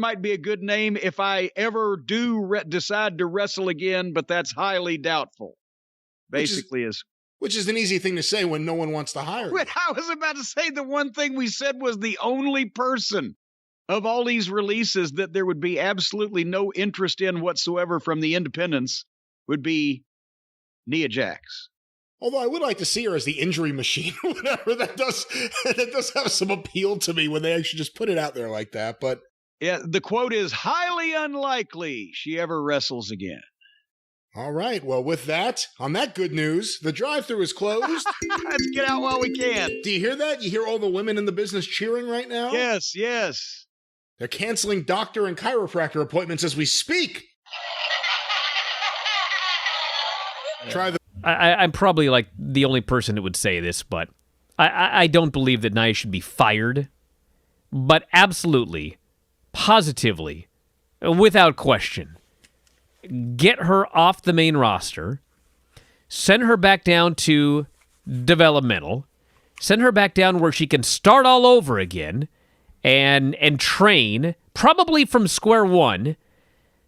might be a good name if I ever do decide to wrestle again, but that's highly doubtful. Basically, which is an easy thing to say when no one wants to hire you. I was about to say the one thing we said was the only person of all these releases that there would be absolutely no interest in whatsoever from the independents would be Nia Jax. Although I would like to see her as the injury machine or whatever. That does have some appeal to me when they actually just put it out there like that. But yeah, the quote is highly unlikely she ever wrestles again. All right. Well, with that, on that good news, the drive-thru is closed. Let's get out while we can. Do you hear that? You hear all the women in the business cheering right now? Yes, yes. They're canceling doctor and chiropractor appointments as we speak. Yeah. I'm probably like the only person that would say this, but I don't believe that Nia should be fired. But absolutely, positively, without question, get her off the main roster, send her back down to developmental, send her back down where she can start all over again and train, probably from square one.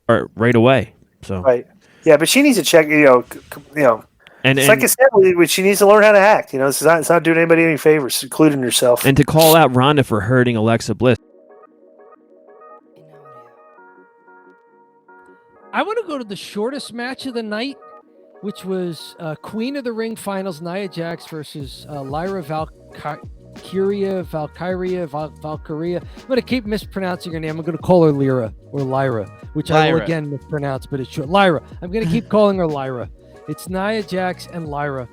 Or right away. So right. Yeah, but she needs to check, And like I said, she needs to learn how to act. It's not doing anybody any favors, including herself. And to call out Ronda for hurting Alexa Bliss. I want to go to the shortest match of the night, which was Queen of the Ring Finals, Nia Jax versus Lyra Valkyria. I'm going to keep mispronouncing her name. I'm going to call her Lyra or Lyra, which I will again mispronounce, but it's short. Lyra. I'm going to keep calling her Lyra. It's Nia Jax and Lyra.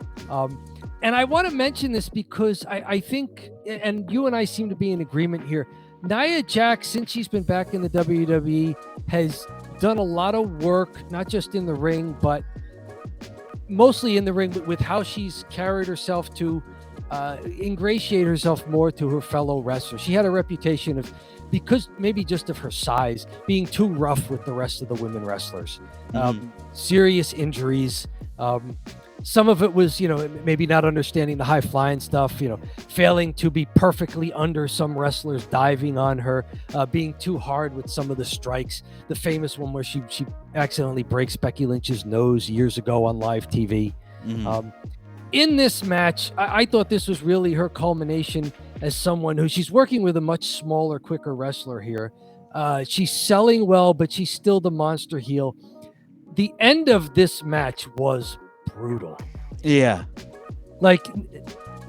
And I want to mention this because I think, and you and I seem to be in agreement here, Nia Jax, since she's been back in the WWE, has done a lot of work, not just in the ring, but mostly in the ring with how she's carried herself to ingratiate herself more to her fellow wrestlers. She had a reputation of, because maybe just of her size, being too rough with the rest of the women wrestlers. Serious injuries. Some of it was, maybe not understanding the high flying stuff, failing to be perfectly under some wrestlers, diving on her, being too hard with some of the strikes. The famous one where she accidentally breaks Becky Lynch's nose years ago on live TV. In this match, I thought this was really her culmination as someone who she's working with a much smaller, quicker wrestler here. She's selling well, but she's still the monster heel. The end of this match was brutal. Yeah. Like,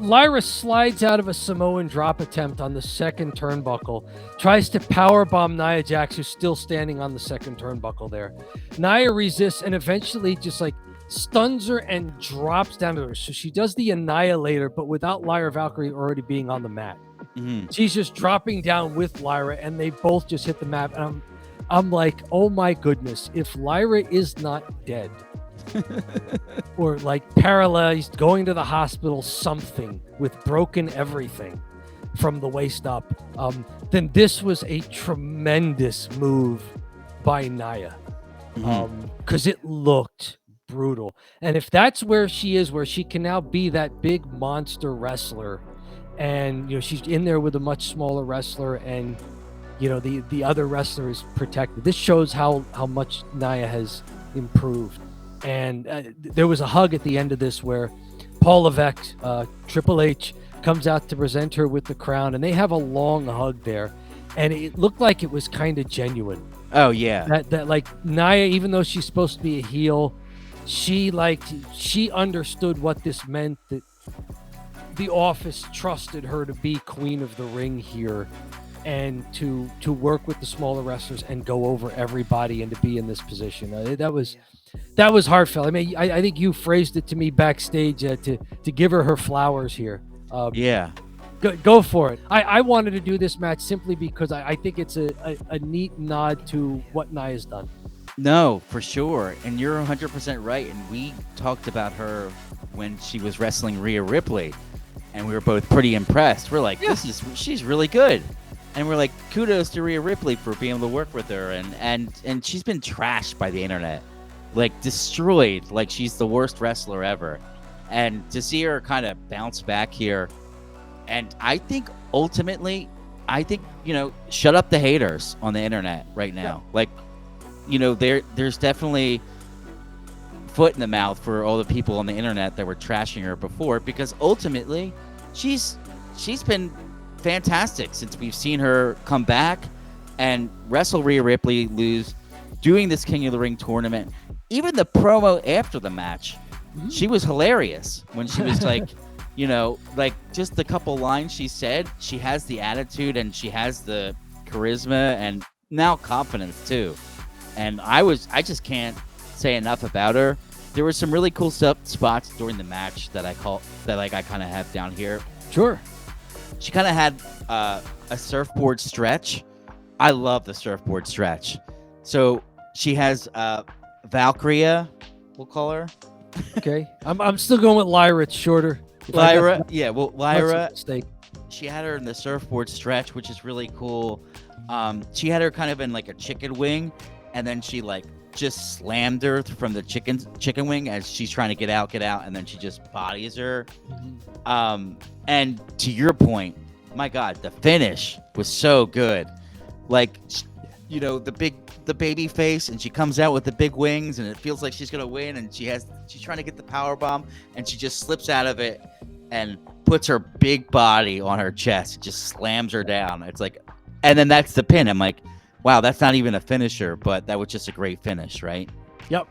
Lyra slides out of a Samoan drop attempt on the second turnbuckle, tries to powerbomb Nia Jax, who's still standing on the second turnbuckle there. Nia resists and eventually just stuns her and drops down to her. So she does the Annihilator, but without Lyra Valkyrie already being on the mat. She's just dropping down with Lyra, and they both just hit the mat. And I'm like, oh my goodness, if Lyra is not dead or paralyzed, going to the hospital, something with broken everything from the waist up, then this was a tremendous move by Nia. Because it looked brutal. And if that's where she is, where she can now be that big monster wrestler, and she's in there with a much smaller wrestler, and the other wrestler is protected. This shows how much Nia has improved. And there was a hug at the end of this where Paul Levesque, Triple H, comes out to present her with the crown, and they have a long hug there, and it looked like it was kind of genuine. Oh yeah, that Nia, even though she's supposed to be a heel, she understood what this meant, that the office trusted her to be Queen of the Ring here, and to work with the smaller wrestlers and go over everybody and to be in this position. That was heartfelt. I mean, I think you phrased it to me backstage to give her flowers here. Yeah. Go for it. I wanted to do this match simply because I think it's a neat nod to what Nia's done. No, for sure. And you're 100% right. And we talked about her when she was wrestling Rhea Ripley, and we were both pretty impressed. We're like, she's really good. And we're like, kudos to Rhea Ripley for being able to work with her. And she's been trashed by the internet, destroyed, she's the worst wrestler ever. And to see her kind of bounce back here, and I think ultimately, I think, shut up the haters on the internet right now. Yeah. Like, there's definitely foot in the mouth for all the people on the internet that were trashing her before, because ultimately she's been fantastic since we've seen her come back and wrestle Rhea Ripley, lose, doing this King of the Ring tournament. Even the promo after the match, she was hilarious when she was like, like just the couple lines she said. She has the attitude and she has the charisma and now confidence too. And I just can't say enough about her. There were some really cool spots during the match that I kind of have down here. Sure. She kind of had a surfboard stretch. I love the surfboard stretch. So she has Valkyria, we'll call her. Okay. I'm still going with Lyra. It's shorter. Lyra. Yeah, well, Lyra. Mistake. She had her in the surfboard stretch, which is really cool. She had her kind of in like a chicken wing, and then she like just slammed her from the chicken wing as she's trying to get out, and then she just bodies her. And to your point, my God, the finish was so good. Like, the baby face, and she comes out with the big wings, and it feels like she's gonna win, and she's trying to get the power bomb, and she just slips out of it and puts her big body on her chest, just slams her down. It's like, and then that's the pin. I'm like, wow, that's not even a finisher, but that was just a great finish, right? Yep.